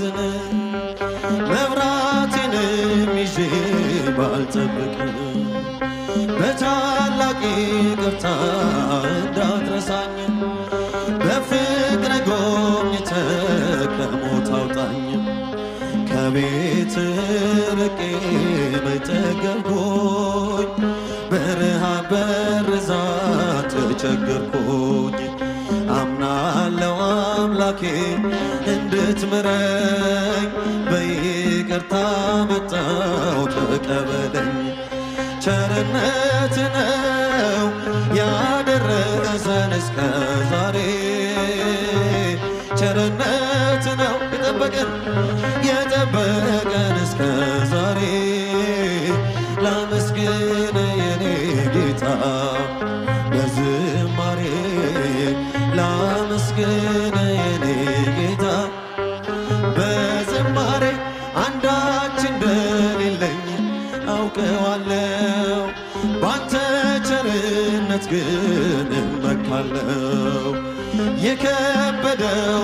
ባላዝን መብራቴንም ይዤ ባልጠብቅ በታላቅ ይቅርታ እንዳትረሳኝ በፍቅር ጎብኝተህ ከሞት አውጣኝ። ከቤት ርቄ በጠገብኩኝ በረሃብ በርዛት ተቸገርኩኝ። አምናለው አምላኬ እንድትምረኝ በይቅርታ መጣው ተቀበለኝ። ቸርነት ነው ያደረሰን እስከ ዛሬ ቸርነት ነው የጠበቀን እስከ ዛሬ ላመስግን የኔ ጌታ በዝማሬ ላመስግን የኔ ጌታ በዝማሬ አንዳች እንደሌለኝ አውቀዋለሁ ባንተ ቸርነት ግን እመካለሁ የከበደው